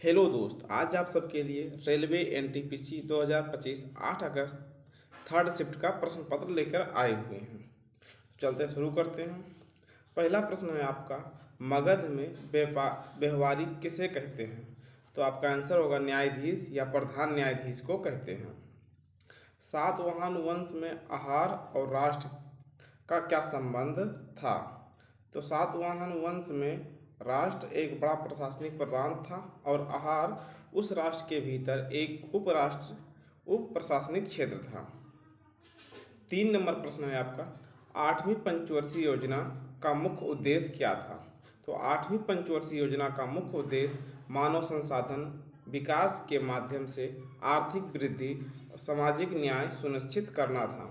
Hello दोस्त, आज आप सबके लिए रेलवे एनटीपीसी 2025 8 अगस्त थर्ड शिफ्ट का प्रश्न पत्र लेकर आए हुए हैं। चलते शुरू करते हैं। पहला प्रश्न है आपका, मगध में व्यवहारिक किसे कहते हैं? तो आपका आंसर होगा न्यायाधीश या प्रधान न्यायाधीश को कहते हैं। सातवाहन वंश में आहार और राष्ट्र का क्या संबंध था? तो सातवाहन वंश में राष्ट्र एक बड़ा प्रशासनिक प्रधान था और आहार उस राष्ट्र के भीतर एक उप प्रशासनिक क्षेत्र था। 3 नंबर प्रश्न है आपका, आठवीं पंचवर्षीय योजना का मुख्य उद्देश्य क्या था? तो आठवीं पंचवर्षीय योजना का मुख्य उद्देश्य मानव संसाधन विकास के माध्यम से आर्थिक वृद्धि और सामाजिक न्याय सुनिश्चित करना था।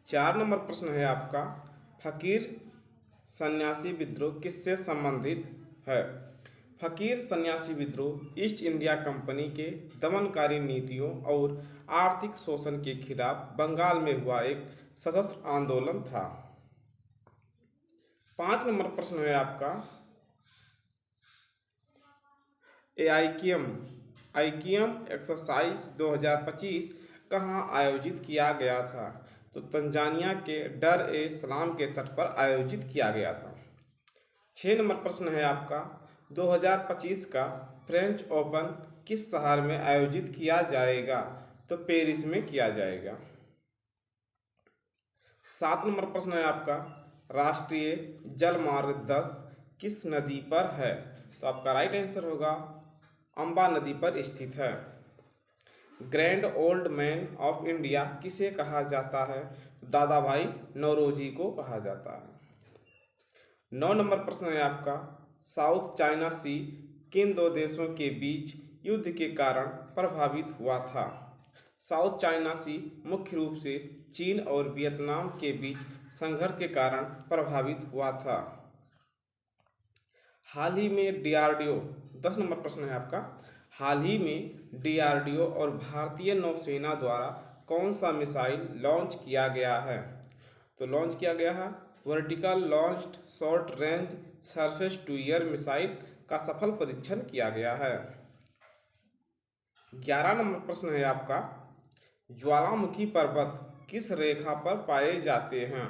4 नंबर प्रश्न है आपका, फकीर सन्यासी विद्रोह किससे संबंधित है? फकीर सन्यासी विद्रोह ईस्ट इंडिया कंपनी के दमनकारी नीतियों और आर्थिक शोषण के खिलाफ बंगाल में हुआ एक सशस्त्र आंदोलन था। 5 नंबर प्रश्न है आपका, आइकियम एक्सरसाइज 2025 कहाँ आयोजित किया गया था? तो तंजानिया के डर ए सलाम के तट पर आयोजित किया गया था। 6 नंबर प्रश्न है आपका, 2025 का फ्रेंच ओपन किस शहर में आयोजित किया जाएगा? तो पेरिस में किया जाएगा। 7 नंबर प्रश्न है आपका, राष्ट्रीय जलमार्ग 10 किस नदी पर है? तो आपका राइट आंसर होगा अंबा नदी पर स्थित है। Grand old man of India किसे कहा जाता है? दादा भाई नौरोजी को कहा जाता है। 9 नंबर प्रश्न है आपका, साउथ चाइना सी किन दो देशों के बीच युद्ध के कारण प्रभावित हुआ था? साउथ चाइना सी मुख्य रूप से चीन और वियतनाम के बीच संघर्ष के कारण प्रभावित हुआ था। हाल ही में डीआरडीओ 10 नंबर प्रश्न है आपका, हाल ही में डीआरडीओ और भारतीय नौसेना द्वारा कौन सा मिसाइल लॉन्च किया गया है? तो लॉन्च किया गया है vertical launched short range surface to air missile का सफल परीक्षण किया गया है। 11 नंबर प्रश्न है आपका, ज्वालामुखी पर्वत किस रेखा पर पाए जाते हैं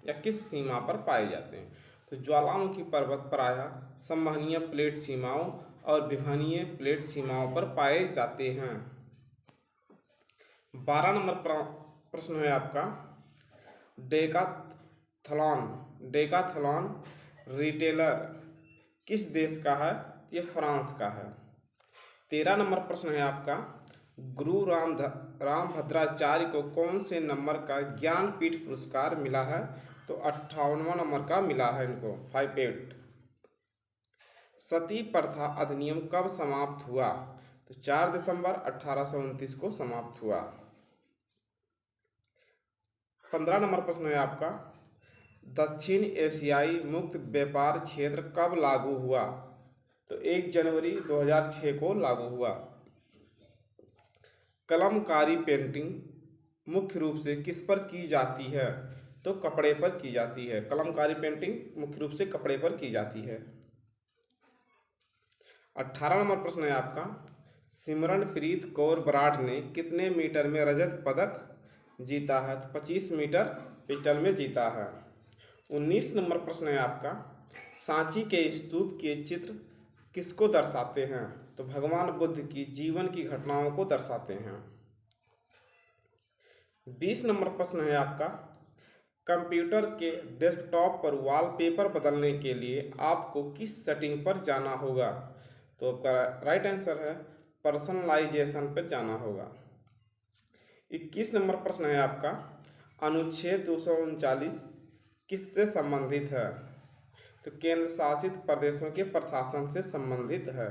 या किस सीमा पर पाए जाते हैं? तो ज्वालामुखी पर्वत प्रायः संवहनीय प्लेट सीमाओं और विवहनीय प्लेट सीमाओं पर पाए जाते हैं। 12 नंबर प्रश्न है आपका, डेकाथलॉन रिटेलर किस देश का है? ये फ्रांस का है। 13 नंबर प्रश्न है आपका, गुरु रामभद्राचार्य को कौन से नंबर का ज्ञानपीठ पुरस्कार मिला है? तो 58वां नंबर का मिला है इनको, 58। सती प्रथा अधिनियम कब समाप्त हुआ? तो 4 दिसंबर 1829 को समाप्त हुआ। 15 नंबर प्रश्न है आपका, दक्षिण एशियाई मुक्त व्यापार क्षेत्र कब लागू हुआ? तो 1 जनवरी 2006 को लागू हुआ। कलमकारी पेंटिंग मुख्य रूप से किस पर की जाती है? तो कपड़े पर की जाती है। कलमकारी पेंटिंग मुख्य रूप से कपड़े पर की जाती है। 18 नंबर प्रश्न है आपका, सिमरनप्रीत कौर बराड़ ने कितने मीटर में रजत पदक जीता है? तो 25 मीटर पिस्टल में जीता है। 19 नंबर प्रश्न है आपका, सांची के स्तूप के चित्र किसको दर्शाते हैं? तो भगवान बुद्ध की जीवन की घटनाओं को दर्शाते हैं। 20 नंबर प्रश्न है आपका, कंप्यूटर के डेस्कटॉप पर वॉलपेपर बदलने के लिए आपको किस सेटिंग पर जाना होगा? तो आपका राइट आंसर है पर्सनलाइजेशन पर जाना होगा। 21 नंबर प्रश्न है आपका, अनुच्छेद 239 किससे संबंधित है? तो केंद्र शासित प्रदेशों के प्रशासन से संबंधित है।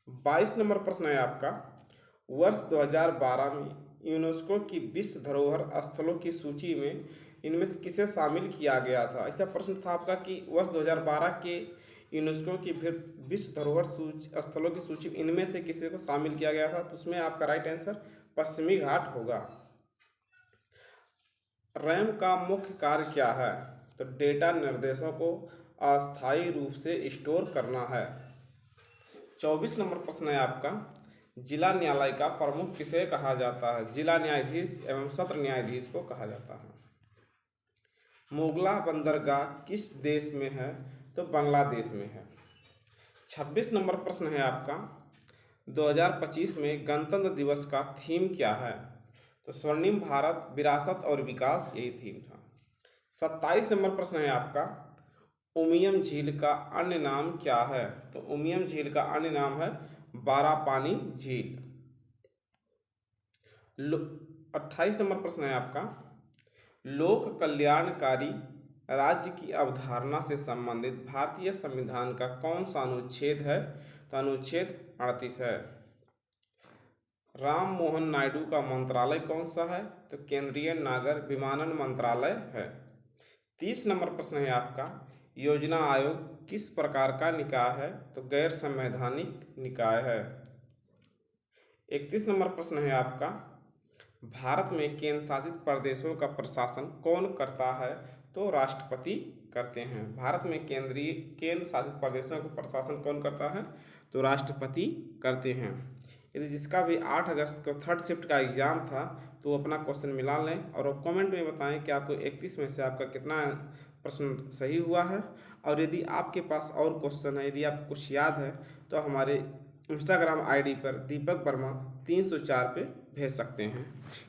22 नंबर प्रश्न है आपका, वर्ष 2012 में यूनेस्को की विश्व धरोहर स्थलों की सूची में इनमें से किसे शामिल किया गया था? ऐसा प्रश्न था आपका कि वर्ष 2012 के यूनेस्को की विश्व धरोहर स्थलों की सूची में इनमें से किसी को शामिल किया गया था? तो उसमें आपका राइट आंसर पश्चिमी घाट होगा। रैम का मुख्य कार्य क्या है? तो डेटा निर्देशों को अस्थायी रूप से स्टोर करना है। 24 नंबर प्रश्न है आपका, जिला न्यायालय का प्रमुख किसे कहा जाता है? जिला न्यायाधीश एवं सत्र न्यायाधीश को कहा जाता है। मोगला बंदरगाह किस देश में है? तो बांग्लादेश में है। 26 नंबर प्रश्न है आपका, 2025 में गणतंत्र दिवस का थीम क्या है? तो स्वर्णिम भारत, विरासत और विकास, यही थीम था। 27 नंबर प्रश्न है आपका, उमियम झील का अन्य नाम क्या है? तो उमियम झील का अन्य नाम है बारापानी झील। 28 नंबर प्रश्न है आपका, लोक कल्याणकारी राज्य की अवधारणा से संबंधित भारतीय संविधान का कौन सा अनुच्छेद है? तो अनुच्छेद 38 है। राम मोहन नायडू का मंत्रालय कौन सा है? तो केंद्रीय नागर विमानन मंत्रालय है। 30 नंबर प्रश्न है आपका, योजना आयोग किस प्रकार का निकाय है? तो गैर संवैधानिक निकाय है। 31 नंबर प्रश्न है आपका, भारत में केंद्र शासित प्रदेशों का प्रशासन कौन करता है? तो राष्ट्रपति करते हैं। भारत में केंद्र शासित प्रदेशों का प्रशासन कौन करता है? तो राष्ट्रपति करते हैं। यदि जिसका भी 8 अगस्त को थर्ड शिफ्ट का एग्जाम था तो वो अपना क्वेश्चन मिला लें और कमेंट में बताएं कि आपको 31 में से आपका कितना प्रश्न सही हुआ है। और यदि आपके पास और क्वेश्चन है, यदि आपको कुछ याद है, तो हमारे इंस्टाग्राम आईडी पर दीपक वर्मा 304 पे भेज सकते हैं।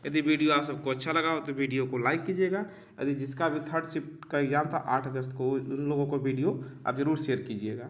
यदि वीडियो आप सबको अच्छा लगा हो तो वीडियो को लाइक कीजिएगा। यदि जिसका भी थर्ड शिफ्ट का एग्जाम था 8 अगस्त को, उन लोगों को वीडियो आप ज़रूर शेयर कीजिएगा।